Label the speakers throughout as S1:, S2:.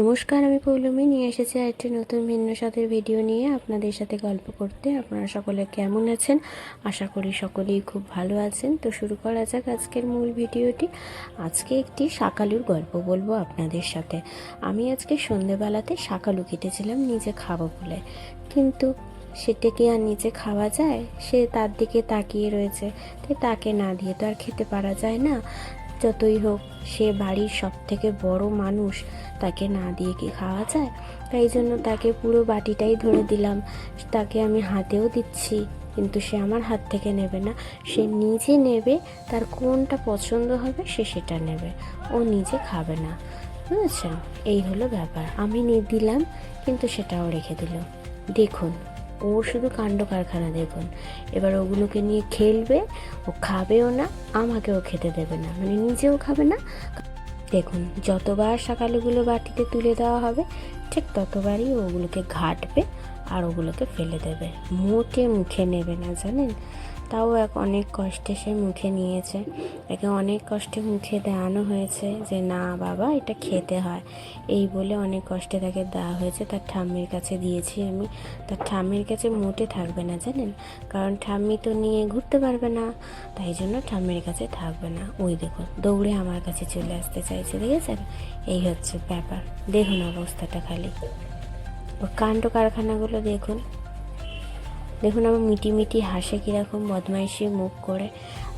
S1: নমস্কার, আমি পৌলমী নিয়ে এসেছি একটি নতুন ভিন্ন স্বাদের ভিডিও নিয়ে আপনাদের সাথে গল্প করতে। আপনারা সকলে কেমন আছেন? আশা করি সকলেই খুব ভালো আছেন। তো শুরু করা যাক আজকের মূল ভিডিওটি। আজকে একটি শাকালুর গল্প বলবো আপনাদের সাথে। আমি আজকে সন্ধেবেলাতে শাকালু কেটেছিলাম নিজে খাবো বলে, কিন্তু সেটা কি আর নিচে খাওয়া যায়? সে তার দিকে তাকিয়ে রয়েছে, তাই তাকে না দিয়ে তো আর খেতে পারা যায় না। যতই হোক সে বাড়ির সব থেকে বড় মানুষ, তাকে না দিয়ে কি খাওয়া যায়? তাই জন্য তাকে পুরো বাটিটাই ধরে দিলাম। তাকে আমি হাতেও দিচ্ছি, কিন্তু সে আমার হাত থেকে নেবে না। সে নিজে নেবে, তার কোনটা পছন্দ হবে সে সেটা নেবে, ও নিজে খাবে না। বুঝেছেন? এই হলো ব্যাপার। আমি নিয়ে দিলাম, কিন্তু সেটাও রেখে দিল। দেখুন, ও শুধু কাণ্ড কারখানা দেখুন। এবার ওগুলোকে নিয়ে খেলবে, ও খাবেও না, আমাকেও খেতে দেবে না, মানে নিজেও খাবে না। দেখুন, যতবার শাকালুগুলো বাটিতে তুলে দেওয়া হবে ঠিক ততবারই ওগুলোকে ঘাঁটবে আর ওগুলোকে ফেলে দেবে। মোটে মুখে নেবে না, জানেন? তাও অনেক কষ্টে সে মুখে নিয়েছে। একে অনেক কষ্টে মুখে দেওয়ানো হয়েছে যে না বাবা, এটা খেতে হয়, এই বলে অনেক কষ্টে তাকে দেওয়া হয়েছে। তার ঠাম্মির কাছে দিয়েছি আমি। তার ঠাম্মির কাছে মোটে থাকবে না, জানেন? কারণ ঠাম্মি তো নিয়ে ঘুরতে পারবে না, তাই জন্য ঠাম্মির কাছে থাকবে না। ওই দেখুন, দৌড়ে আমার কাছে চলে আসতে চাইছে, দেখেছেন? এই হচ্ছে ব্যাপার। দেখুন অবস্থাটা খালি, ওর কাণ্ড কারখানাগুলো দেখুন। দেখুন আমার মিটি মিটি হাসে কীরকম বদমাইশি মুখ করে।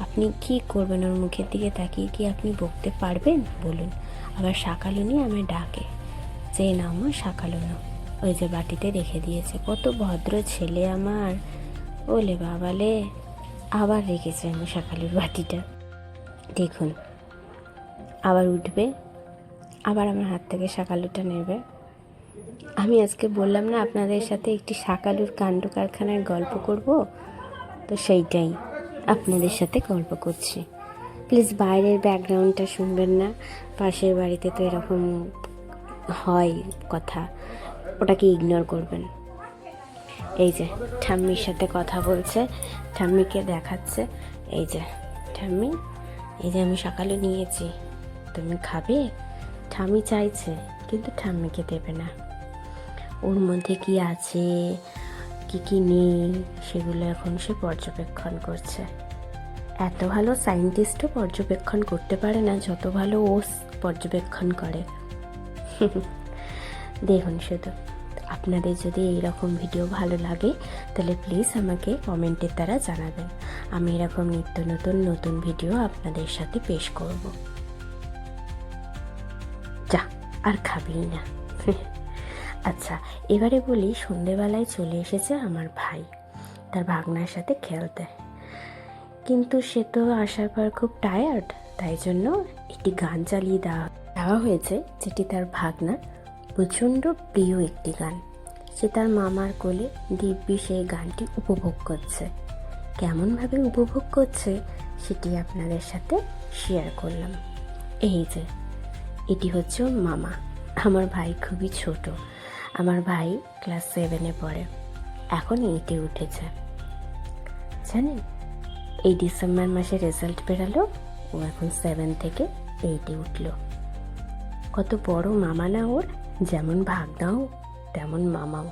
S1: আপনি কি করবেন? ওর মুখের দিকে তাকিয়ে কি আপনি বকতে পারবেন বলুন? আবার শাকালু নিয়ে আমায় ডাকে যে না আমার শাকালু না, ওই যে বাটিতে রেখে দিয়েছে। কত ভদ্র ছেলে আমার। ওলে বাবালে, আবার রেখেছে আমি শাকালুর বাটিটা। দেখুন, আবার উঠবে, আবার আমার হাত থেকে শাকালুটা নেবে। আমি আজকে বললাম না আপনাদের সাথে একটি শাকালুর কাণ্ড কারখানার গল্প করব, তো সেইটাই আপনাদের সাথে গল্প করছি। প্লিজ বাইরের ব্যাকগ্রাউন্ডটা শুনবেন না, পাশের বাড়িতে তো এরকম হয় কথা, ওটাকে ইগনোর করবেন। এই যে ঠাম্মির সাথে কথা বলছে, ঠাম্মিকে দেখাচ্ছে। এই যে ঠাম্মি, এই যে আমি শাকালু নিয়েছি, তুমি খাবে? ঠাম্মি চাইছে, কিন্তু ঠাম্মিকে দেবে না। ওর মধ্যে কি আছে, কি কি নেই, সেগুলো এখন সে পর্যবেক্ষণ করছে। এত ভালো সায়েন্টিস্টও পর্যবেক্ষণ করতে পারে না যত ভালো ও পর্যবেক্ষণ করে। দেখুন শুধু, আপনাদের যদি এইরকম ভিডিও ভালো লাগে তাহলে প্লিজ আমাকে কমেন্টের দ্বারা জানাবেন। আমি এরকম নিত্য নতুন নতুন ভিডিও আপনাদের সাথে পেশ করব। যা, আর খাবেই না। আচ্ছা, এবারে বলি, সন্ধেবেলায় চলে এসেছে আমার ভাই তার ভাগনার সাথে খেলতে। কিন্তু সে তো আসার পর খুব টায়ার্ড, তাই জন্য একটি গান চালিয়ে দেওয়া হয়েছে, যেটি তার ভাগনার প্রচণ্ড প্রিয় একটি গান। সে তার মামার কোলে দিব্যি সেই গানটি উপভোগ করছে। কেমনভাবে উপভোগ করছে সেটি আপনাদের সাথে শেয়ার করলাম। এই যে এটি হচ্ছে ওর মামা। আমার ভাই খুবই ছোট, আমার ভাই ক্লাস 7-এ পড়ে, এখন 8-এ উঠেছে। জানেন, এই ডিসেম্বর মাসে রেজাল্ট বেরালো, ও এখন 7 থেকে 8-এ উঠল। কত বড় মামা না ওর! যেমন ভাগনাও তেমন মামাও।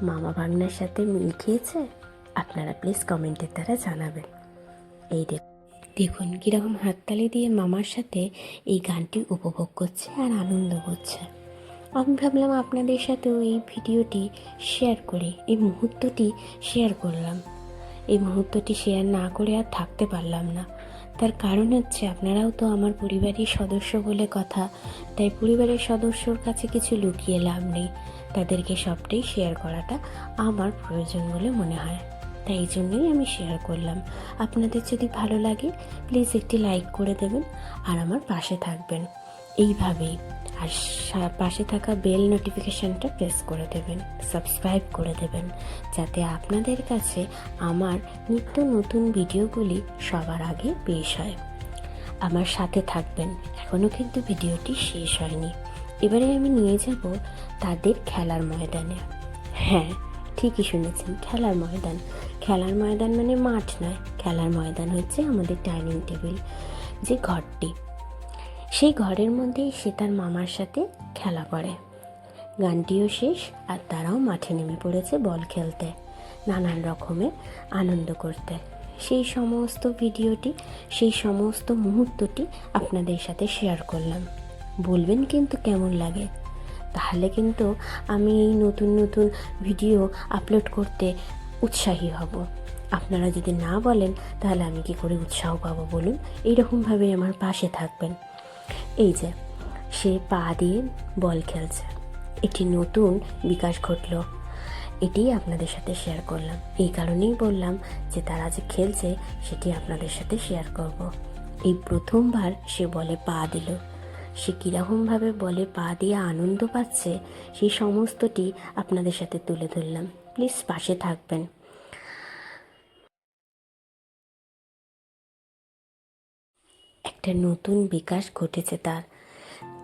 S1: মামা ভাগনার সাথে মিল খেয়েছে? আপনারা প্লিজ কমেন্টের দ্বারা জানাবেন। এই দেখুন কীরকম হাততালি দিয়ে মামার সাথে এই গানটি উপভোগ করছে আর আনন্দ করছে। আমি ভাবলাম আপনাদের সাথেও এই ভিডিওটি শেয়ার করে, এই মুহূর্তটি শেয়ার করলাম। এই মুহূর্তটি শেয়ার না করে আর থাকতে পারলাম না। তার কারণ হচ্ছে, আপনারাও তো আমার পরিবারের সদস্য বলে কথা, তাই পরিবারের সদস্যর কাছে কিছু লুকিয়ে লাভ নেই। তাদেরকে সবটাই শেয়ার করাটা আমার প্রয়োজন বলে মনে হয়, তাই এই জন্যই আমি শেয়ার করলাম। আপনাদের যদি ভালো লাগে প্লিজ একটি লাইক করে দেবেন আর আমার পাশে থাকবেন এইভাবেই। আর পাশে থাকা বেল নোটিফিকেশানটা প্রেস করে দেবেন, সাবস্ক্রাইব করে দেবেন, যাতে আপনাদের কাছে আমার নিত্য নতুন ভিডিওগুলি সবার আগে পেশ হয়। আমার সাথে থাকবেন। এখনও কিন্তু ভিডিওটি শেষ হয়নি। এবারে আমি নিয়ে যাব তাদের খেলার ময়দানে। হ্যাঁ, ঠিকই শুনেছেন, খেলার ময়দান। খেলার ময়দান মানে মাঠ নয়, খেলার ময়দান হচ্ছে আমাদের ডাইনিং টেবিল, যে ঘরটি। সেই ঘরের মধ্যেই সে তার মামার সাথে খেলা করে। গানটিও শেষ আর তারাও মাঠে নেমে পড়েছে বল খেলতে, নানান রকমের আনন্দ করতে। সেই সমস্ত ভিডিওটি, সেই সমস্ত মুহূর্তটি আপনাদের সাথে শেয়ার করলাম। বলবেন কিন্তু কেমন লাগে, তাহলে কিন্তু আমি এই নতুন নতুন ভিডিও আপলোড করতে উৎসাহী হব। আপনারা যদি না বলেন তাহলে আমি কি করে উৎসাহ পাবো বলুন? এইরকমভাবে আমার পাশে থাকবেন। এই যে সে পা দিয়ে বল খেলছে, এটি নতুন বিকাশ ঘটল, এটি আপনাদের সাথে শেয়ার করলাম। এই কারণেই বললাম যে তারা যে খেলছে সেটি আপনাদের সাথে শেয়ার করব। এই প্রথমবার সে বলে পা দিল, সে কীরকমভাবে বলে পা দিয়ে আনন্দ পাচ্ছে সেই সমস্তটি আপনাদের সাথে তুলে ধরলাম। প্লিজ পাশে থাকবেন। একটা নতুন বিকাশ ঘটেছে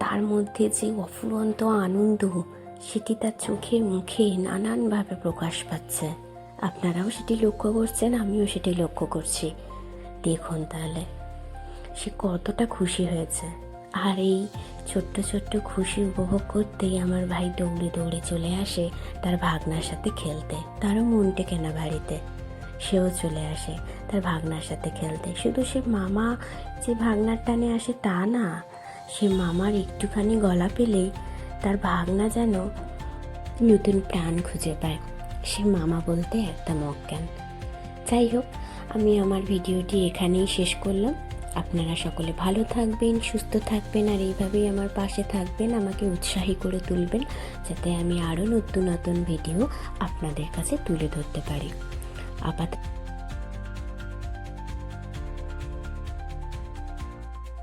S1: তার মধ্যে যে অফুরন্ত আনন্দ, সেটি তার চোখে মুখে নানানভাবে প্রকাশ পাচ্ছে। আপনারাও সেটি লক্ষ্য করছেন, আমিও সেটি লক্ষ্য করছি। দেখুন তাহলে সে কতটা খুশি হয়েছে। আর এই ছোট্ট ছোট্ট খুশি উপভোগ করতেই আমার ভাই দৌড়ে দৌড়ে চলে আসে তার ভাগনার সাথে খেলতে। তারও মন টেকে না বাড়িতে, সেও চলে আসে তার ভাগনার সাথে খেলতে। শুধু সে মামা যে ভাগনার টানে আসে তা না, সে মামার একটুখানি গলা পেলেই তার ভাগনা যেন নতুন প্রাণ খুঁজে পায়। সে মামা বলতে একটা মক্কেন। যাই হোক, আমি আমার ভিডিওটি এখানেই শেষ করলাম। আপনারা সকলে ভালো থাকবেন, সুস্থ থাকবেন, আর এইভাবেই আমার পাশে থাকবেন, আমাকে উৎসাহী করে তুলবেন, যাতে আমি আরও নতুন নতুন ভিডিও আপনাদের কাছে তুলে ধরতে পারি। আপাতত